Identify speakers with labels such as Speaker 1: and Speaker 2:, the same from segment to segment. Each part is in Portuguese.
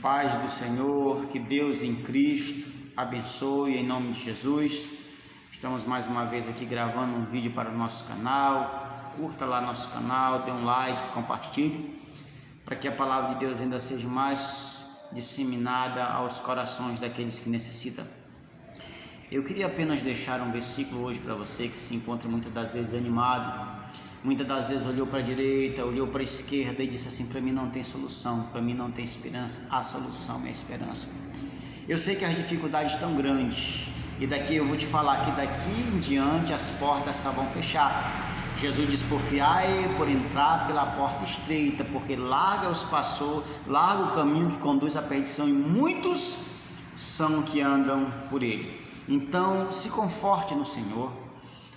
Speaker 1: Paz do Senhor, que Deus em Cristo abençoe em nome de Jesus. Estamos mais uma vez aqui gravando um vídeo para o nosso canal. Curta lá nosso canal, dê um like, compartilhe, para que a palavra de Deus ainda seja mais disseminada aos corações daqueles que necessitam. Eu queria apenas deixar um versículo hoje para você que se encontra muitas das vezes animado, muitas das vezes olhou para a direita, olhou para a esquerda e disse assim: para mim não tem solução, para mim não tem esperança. A solução é a esperança. Eu sei que as dificuldades estão grandes, e daqui eu vou te falar que daqui em diante as portas só vão fechar. Jesus diz: porfiai por entrar pela porta estreita, porque larga o caminho que conduz à perdição, e muitos são que andam por ele. Então se conforte no Senhor.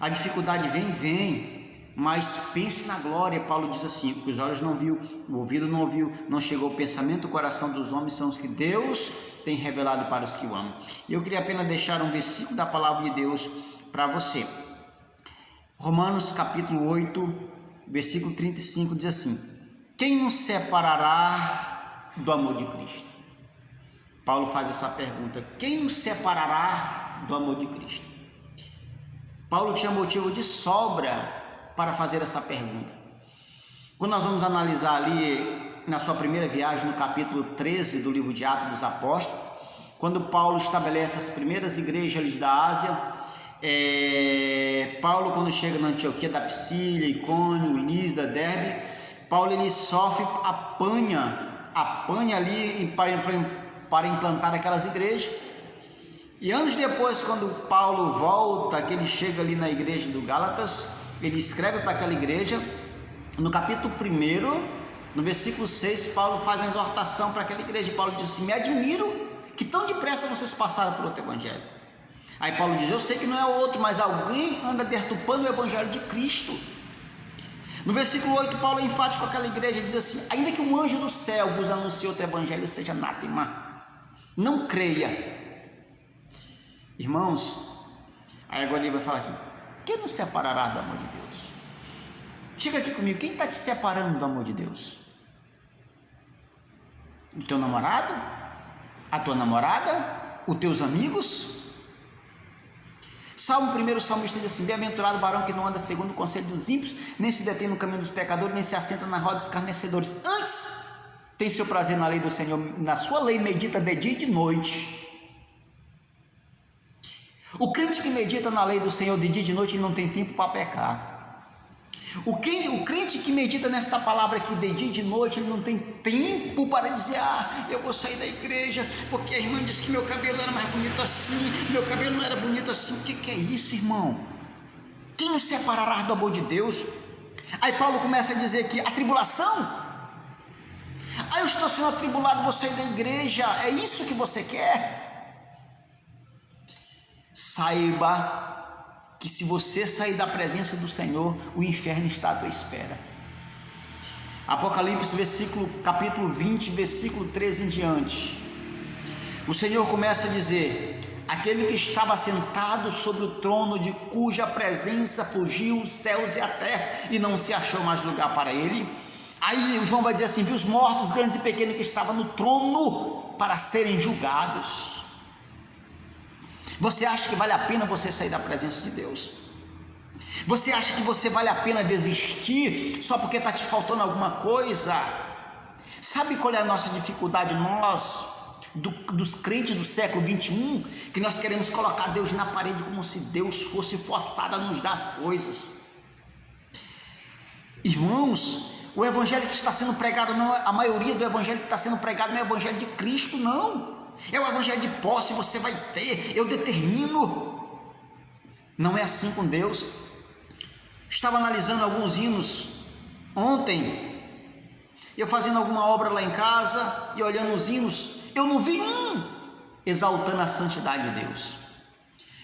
Speaker 1: A dificuldade vem, mas pense na glória. Paulo diz assim: os olhos não viu, o ouvido não ouviu, não chegou o pensamento, o coração dos homens, são os que Deus tem revelado para os que o amam. E eu queria apenas deixar um versículo da palavra de Deus para você. Romanos capítulo 8, versículo 35 diz assim: quem nos separará do amor de Cristo? Paulo faz essa pergunta: quem nos separará do amor de Cristo? Paulo tinha motivo de sobra para fazer essa pergunta. Quando nós vamos analisar ali na sua primeira viagem, no capítulo 13 do livro de Atos dos Apóstolos, quando Paulo estabelece as primeiras igrejas ali da Ásia, Paulo, quando chega na Antioquia da Psídia, Icônio, Lisda, Derbe, Paulo ele sofre, apanha ali para implantar aquelas igrejas. E anos depois, quando Paulo volta, que ele chega ali na igreja do Gálatas, ele escreve para aquela igreja. No capítulo 1, no versículo 6, Paulo faz uma exortação para aquela igreja. Paulo diz assim: me admiro que tão depressa vocês passaram por outro evangelho. Aí Paulo diz: eu sei que não é outro, mas alguém anda deturpando o evangelho de Cristo. No versículo 8, Paulo é enfático com aquela igreja e diz assim: ainda que um anjo do céu vos anuncie outro evangelho, seja anátema, não creia. Irmãos, aí agora ele vai falar aqui: quem nos separará do amor de Deus? Chega aqui comigo, quem está te separando do amor de Deus? O teu namorado? A tua namorada? Os teus amigos? Salmo 1, o salmista diz assim: bem-aventurado o varão que não anda segundo o conselho dos ímpios, nem se detém no caminho dos pecadores, nem se assenta na roda dos escarnecedores. Antes tem seu prazer na lei do Senhor, na sua lei medita de dia e de noite. O crente que medita na lei do Senhor de dia e de noite, ele não tem tempo para pecar. O crente que medita nesta palavra aqui de dia e de noite, ele não tem tempo para dizer: eu vou sair da igreja porque a irmã disse que meu cabelo era mais bonito assim, meu cabelo não era bonito assim. O que é isso, irmão? Quem nos separará do amor de Deus? Aí Paulo começa a dizer que a tribulação, eu estou sendo atribulado, vou sair da igreja, é isso que você quer? Saiba que se você sair da presença do Senhor, o inferno está à tua espera. Apocalipse capítulo 20, versículo 13 em diante, o Senhor começa a dizer: aquele que estava sentado sobre o trono, de cuja presença fugiu os céus e a terra, e não se achou mais lugar para ele. Aí o João vai dizer assim: viu os mortos, grandes e pequenos, que estavam no trono para serem julgados. Você acha que vale a pena você sair da presença de Deus? Você acha que você vale a pena desistir só porque está te faltando alguma coisa? Sabe qual é a nossa dificuldade, nós, dos crentes do século 21? Que nós queremos colocar Deus na parede como se Deus fosse forçado a nos dar as coisas. Irmãos, o evangelho que está sendo pregado, não, a maioria do evangelho que está sendo pregado não é o evangelho de Cristo, não. É o evangelho de posse, você vai ter, eu determino. Não é assim com Deus. Estava analisando alguns hinos ontem, eu fazendo alguma obra lá em casa e olhando os hinos, eu não vi um exaltando a santidade de Deus.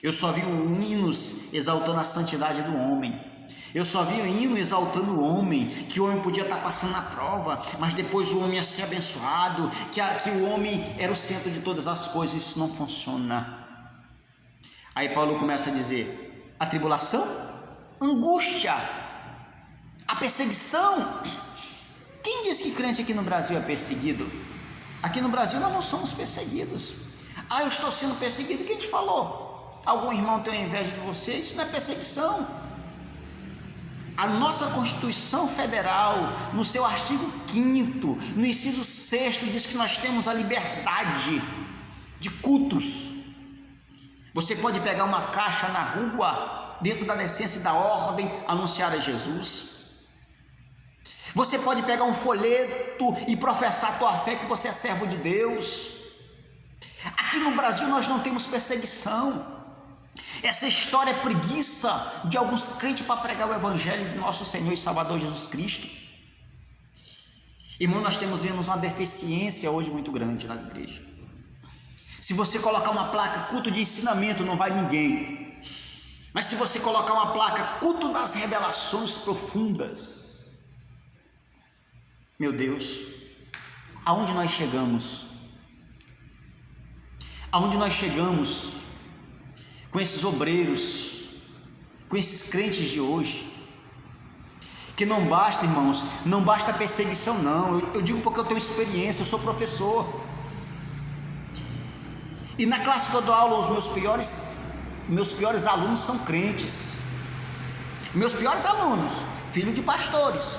Speaker 1: Eu só vi hinos exaltando a santidade do homem. Eu só vi o hino exaltando o homem, que o homem podia estar passando na prova, mas depois o homem ia ser abençoado, que o homem era o centro de todas as coisas. Isso não funciona. Aí Paulo começa a dizer: a tribulação, angústia, a perseguição. Quem diz que crente aqui no Brasil é perseguido? Aqui no Brasil nós não somos perseguidos. Ah, eu estou sendo perseguido. Quem te falou? Algum irmão tem inveja de você? Isso não é perseguição. A nossa Constituição Federal, no seu artigo 5º, no inciso 6º, diz que nós temos a liberdade de cultos. Você pode pegar uma caixa na rua, dentro da decência e da ordem, anunciar a Jesus. Você pode pegar um folheto e professar a tua fé que você é servo de Deus. Aqui no Brasil nós não temos perseguição. Essa história é preguiça de alguns crentes para pregar o evangelho de nosso Senhor e Salvador Jesus Cristo. Irmão, nós vemos uma deficiência hoje muito grande nas igrejas. Se você colocar uma placa culto de ensinamento, não vai ninguém. Mas se você colocar uma placa culto das revelações profundas, meu Deus, aonde nós chegamos? Aonde nós chegamos com esses obreiros, com esses crentes de hoje? Que não basta, irmãos, não basta a perseguição, não. Eu digo porque eu tenho experiência, eu sou professor. E na classe que eu dou aula, os meus piores alunos são crentes. Meus piores alunos, filhos de pastores.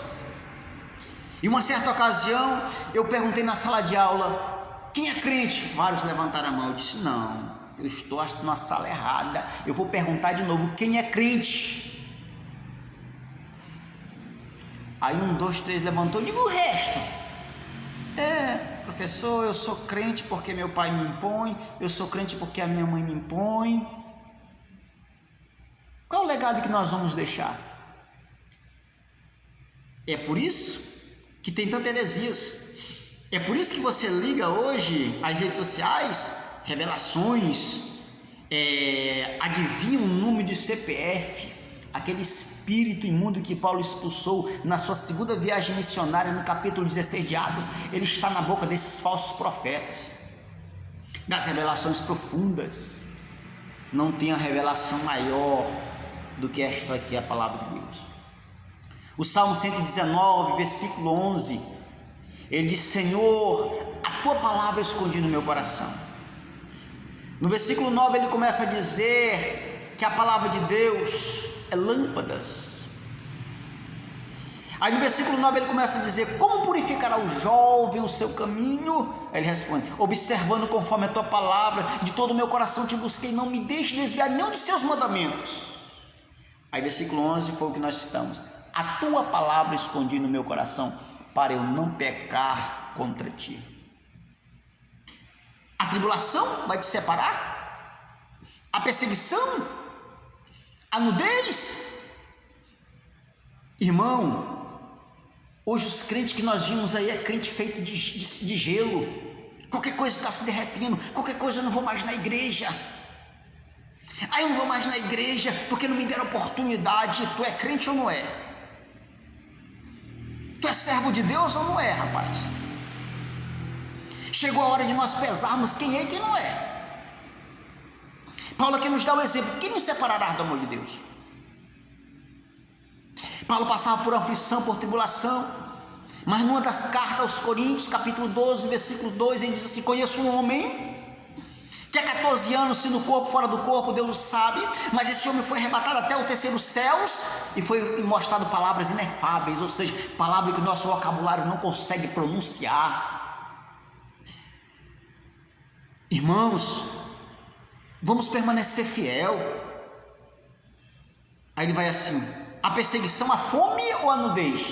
Speaker 1: E uma certa ocasião, eu perguntei na sala de aula: quem é crente? Vários levantaram a mão. Eu disse: não, eu estou na sala errada. Eu vou perguntar de novo: quem é crente? Aí 1, 2, 3 levantou. Digo o resto. Professor, eu sou crente porque meu pai me impõe. Eu sou crente porque a minha mãe me impõe. Qual o legado que nós vamos deixar? É por isso que tem tantas heresias. É por isso que você liga hoje às redes sociais, revelações, adivinha um número de CPF, aquele espírito imundo que Paulo expulsou na sua segunda viagem missionária, no capítulo 16 de Atos. Ele está na boca desses falsos profetas, das revelações profundas. Não tem a revelação maior do que esta aqui, a palavra de Deus. O Salmo 119, versículo 11, ele diz: Senhor, a tua palavra eu escondi no meu coração. No versículo 9 ele começa a dizer que a palavra de Deus é lâmpadas. Aí no versículo 9 ele começa a dizer: como purificará o jovem o seu caminho? Aí ele responde: observando conforme a tua palavra, de todo o meu coração te busquei, não me deixe desviar nenhum dos seus mandamentos. Aí versículo 11 foi o que nós citamos: a tua palavra escondi no meu coração, para eu não pecar contra ti. A tribulação vai te separar? A perseguição? A nudez? Irmão, hoje os crentes que nós vimos aí é crente feito de gelo. Qualquer coisa está se derretendo, qualquer coisa eu não vou mais na igreja. Aí eu não vou mais na igreja porque não me deram oportunidade. Tu é crente ou não é? Tu é servo de Deus ou não é, rapaz? Chegou a hora de nós pesarmos quem é e quem não é. Paulo aqui nos dá o exemplo: quem nos separará do amor de Deus? Paulo passava por aflição, por tribulação, mas numa das cartas aos Coríntios, capítulo 12, versículo 2, ele diz assim: conheço um homem que há 14 anos, se no corpo, fora do corpo, Deus o sabe, mas esse homem foi arrebatado até o terceiro céus e foi mostrado palavras inefáveis, ou seja, palavras que o nosso vocabulário não consegue pronunciar. Irmãos, vamos permanecer fiel. Aí ele vai assim: a perseguição, a fome ou a nudez?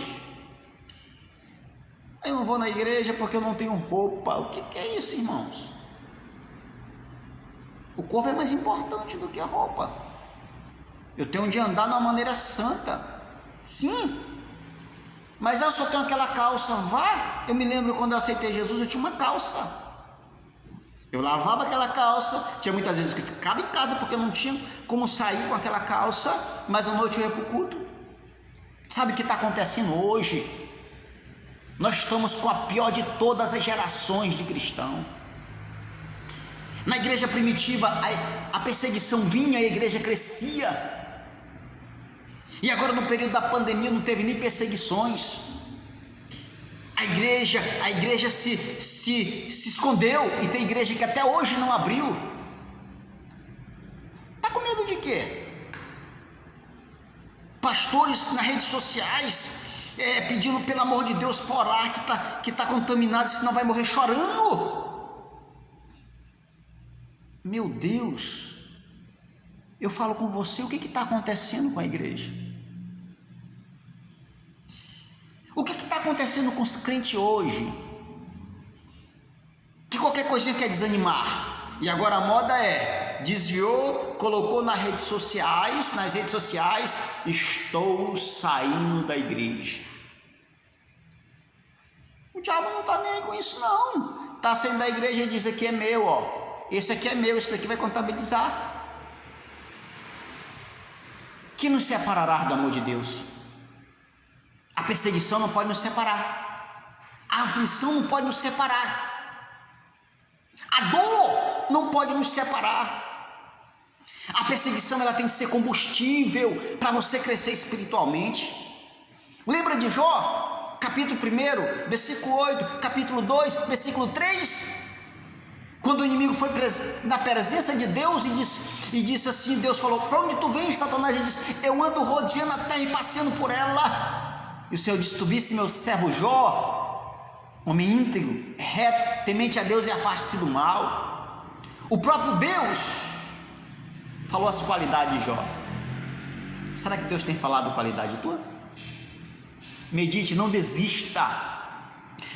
Speaker 1: Eu não vou na igreja porque eu não tenho roupa. O que é isso, irmãos? O corpo é mais importante do que a roupa. Eu tenho de andar de uma maneira santa, sim, mas eu só tenho aquela calça. Vá, eu me lembro quando eu aceitei Jesus, eu tinha uma calça. Eu lavava aquela calça, tinha muitas vezes que ficava em casa porque eu não tinha como sair com aquela calça, mas à noite eu ia para o culto. Sabe o que está acontecendo hoje? Nós estamos com a pior de todas as gerações de cristão. Na igreja primitiva a perseguição vinha, a igreja crescia, e agora no período da pandemia não teve nem perseguições. A igreja se escondeu, e tem igreja que até hoje não abriu. Está com medo de quê? Pastores nas redes sociais pedindo pelo amor de Deus para orar, que tá contaminado, senão vai morrer chorando. Meu Deus, eu falo com você, o que está acontecendo com a igreja? O que está acontecendo com os crentes hoje? Que qualquer coisinha quer desanimar. E agora a moda desviou, colocou nas redes sociais, estou saindo da igreja. O diabo não está nem aí com isso não. Está saindo da igreja e diz: aqui é meu, esse aqui é meu, esse daqui vai contabilizar. Que nos separará do amor de Deus? A perseguição não pode nos separar, a aflição não pode nos separar, a dor não pode nos separar. A perseguição, ela tem que ser combustível para você crescer espiritualmente. Lembra de Jó, capítulo 1, versículo 8, capítulo 2, versículo 3? Quando o inimigo foi na presença de Deus e disse assim, Deus falou: para onde tu vens, Satanás? Ele disse: eu ando rodeando a terra e passeando por ela. E o Senhor disse: tu viste meu servo Jó, homem íntegro, reto, temente a Deus e afaste-se do mal. O próprio Deus falou as qualidades de Jó. Será que Deus tem falado qualidade tua? Medite, não desista.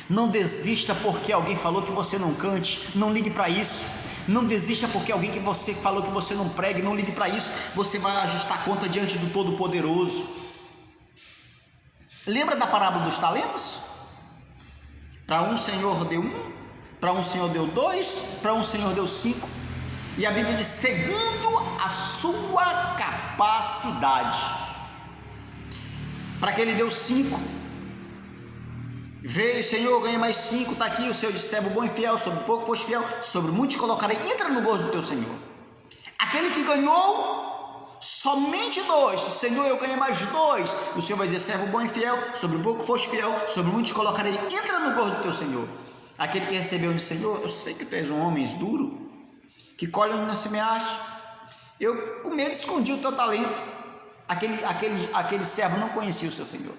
Speaker 1: Não desista porque alguém falou que você não cante, não ligue para isso. Não desista porque alguém que você falou que você não pregue, não ligue para isso. Você vai ajustar conta diante do Todo-Poderoso. Lembra da parábola dos talentos? Para um Senhor deu 1, para um Senhor deu 2, para um Senhor deu 5. E a Bíblia diz: segundo a sua capacidade. Para que ele deu 5. Veio, Senhor, ganha mais 5, está aqui o Senhor disse: servo bom e fiel, sobre pouco foste fiel, sobre muito te colocarei. Entra no gozo do teu Senhor. Aquele que ganhou somente 2, Senhor, eu ganhei mais 2, o Senhor vai dizer: servo bom e fiel, sobre pouco foste fiel, sobre muito te colocarei. Entra no gozo do teu Senhor. Aquele que recebeu disse: Senhor, eu sei que tu és um homem duro, que colhe onde não semeaste. Eu com medo escondi o teu talento. Aquele servo não conhecia o seu Senhor.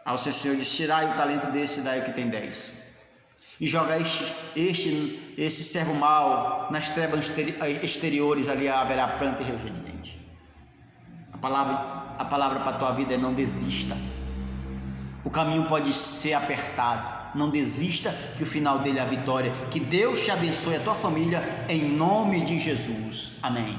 Speaker 1: Ao seu Senhor disse: tirai o talento desse, daí o que tem 10, e joga esse servo mau nas trevas exteriores, ali haverá pranto e ranger de dente. A palavra para a tua vida é: não desista. O caminho pode ser apertado, não desista, que o final dele é a vitória. Que Deus te abençoe, a tua família, em nome de Jesus, amém.